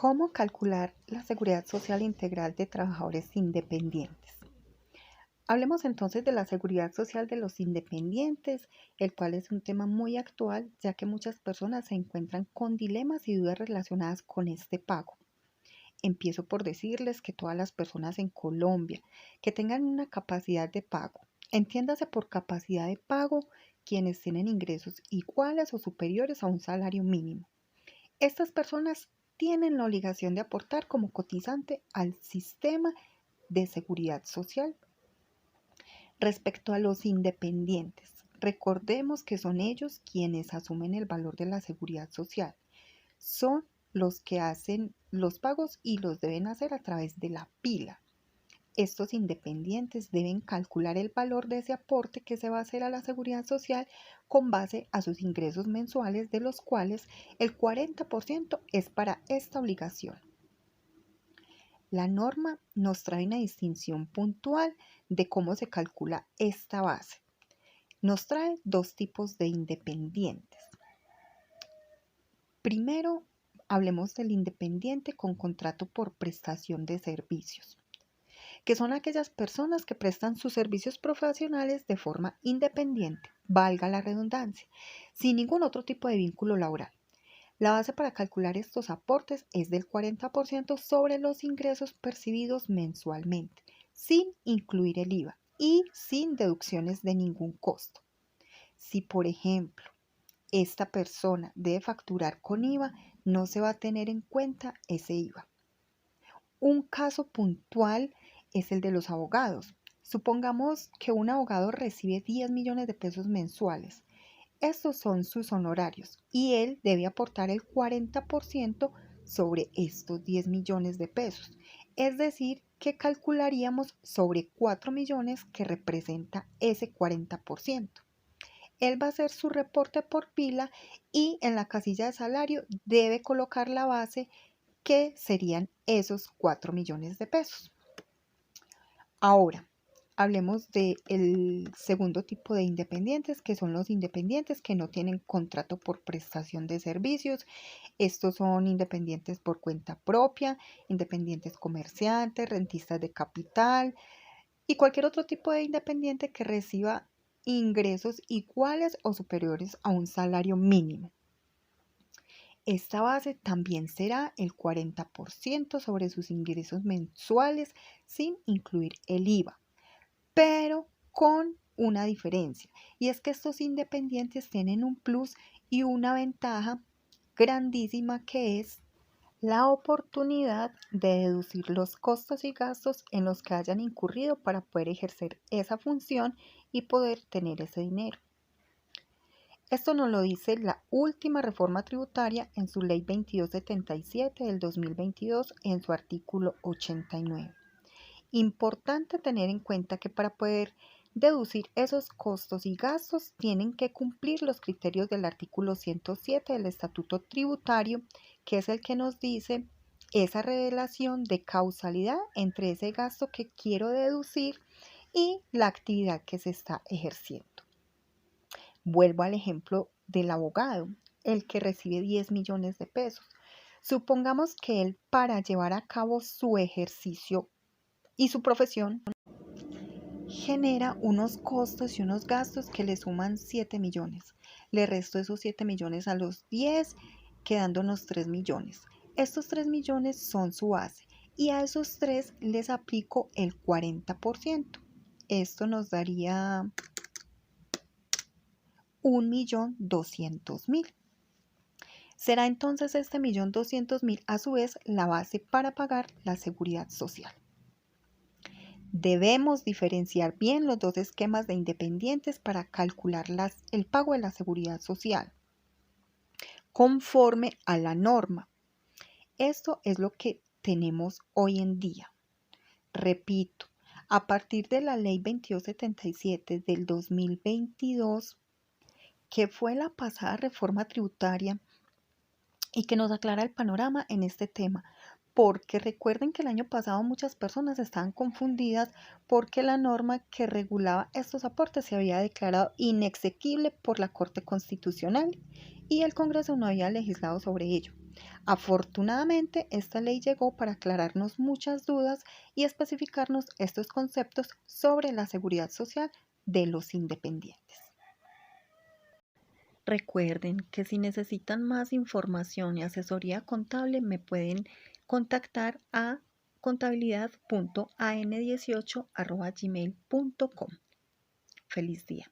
¿Cómo calcular la seguridad social integral de trabajadores independientes? Hablemos entonces de la seguridad social de los independientes, el cual es un tema muy actual, ya que muchas personas se encuentran con dilemas y dudas relacionadas con este pago. Empiezo por decirles que todas las personas en Colombia que tengan una capacidad de pago, entiéndase por capacidad de pago quienes tienen ingresos iguales o superiores a un salario mínimo. Estas personas tienen la obligación de aportar como cotizante al sistema de seguridad social. Respecto a los independientes, recordemos que son ellos quienes asumen el valor de la seguridad social. Son los que hacen los pagos y los deben hacer a través de la pila. Estos independientes deben calcular el valor de ese aporte que se va a hacer a la seguridad social con base a sus ingresos mensuales, de los cuales el 40% es para esta obligación. La norma nos trae una distinción puntual de cómo se calcula esta base. Nos trae dos tipos de independientes. Primero, hablemos del independiente con contrato por prestación de servicios, que son aquellas personas que prestan sus servicios profesionales de forma independiente, valga la redundancia, sin ningún otro tipo de vínculo laboral. La base para calcular estos aportes es del 40% sobre los ingresos percibidos mensualmente, sin incluir el IVA y sin deducciones de ningún costo. Si, por ejemplo, esta persona debe facturar con IVA, no se va a tener en cuenta ese IVA. Un caso puntual es el de los abogados. Supongamos que un abogado recibe 10 millones de pesos mensuales. Estos son sus honorarios y él debe aportar el 40% sobre estos 10 millones de pesos. Es decir, que calcularíamos sobre 4 millones que representa ese 40%. Él va a hacer su reporte por pila y en la casilla de salario debe colocar la base que serían esos 4 millones de pesos. Ahora, hablemos del segundo tipo de independientes, que son los independientes que no tienen contrato por prestación de servicios. Estos son independientes por cuenta propia, independientes comerciantes, rentistas de capital y cualquier otro tipo de independiente que reciba ingresos iguales o superiores a un salario mínimo. Esta base también será el 40% sobre sus ingresos mensuales sin incluir el IVA, pero con una diferencia, y es que estos independientes tienen un plus y una ventaja grandísima, que es la oportunidad de deducir los costos y gastos en los que hayan incurrido para poder ejercer esa función y poder tener ese dinero. Esto nos lo dice la última reforma tributaria en su ley 2277 del 2022 en su artículo 89. Importante tener en cuenta que para poder deducir esos costos y gastos tienen que cumplir los criterios del artículo 107 del Estatuto Tributario, que es el que nos dice esa relación de causalidad entre ese gasto que quiero deducir y la actividad que se está ejerciendo. Vuelvo al ejemplo del abogado, el que recibe 10 millones de pesos. Supongamos que él, para llevar a cabo su ejercicio y su profesión, genera unos costos y unos gastos que le suman 7 millones. Le resto esos 7 millones a los 10, quedándonos 3 millones. Estos 3 millones son su base y a esos 3 les aplico el 40%. Esto nos daría 1.200.000. Será entonces este 1.200.000 a su vez la base para pagar la seguridad social. Debemos diferenciar bien los dos esquemas de independientes para calcular el pago de la seguridad social conforme a la norma. Esto es lo que tenemos hoy en día. Repito, a partir de la ley 2277 del 2022, que fue la pasada reforma tributaria y que nos aclara el panorama en este tema, porque recuerden que el año pasado muchas personas estaban confundidas porque la norma que regulaba estos aportes se había declarado inexequible por la Corte Constitucional y el Congreso no había legislado sobre ello. Afortunadamente, esta ley llegó para aclararnos muchas dudas y especificarnos estos conceptos sobre la seguridad social de los independientes. Recuerden que si necesitan más información y asesoría contable me pueden contactar a contabilidad.an18@gmail.com. Feliz día.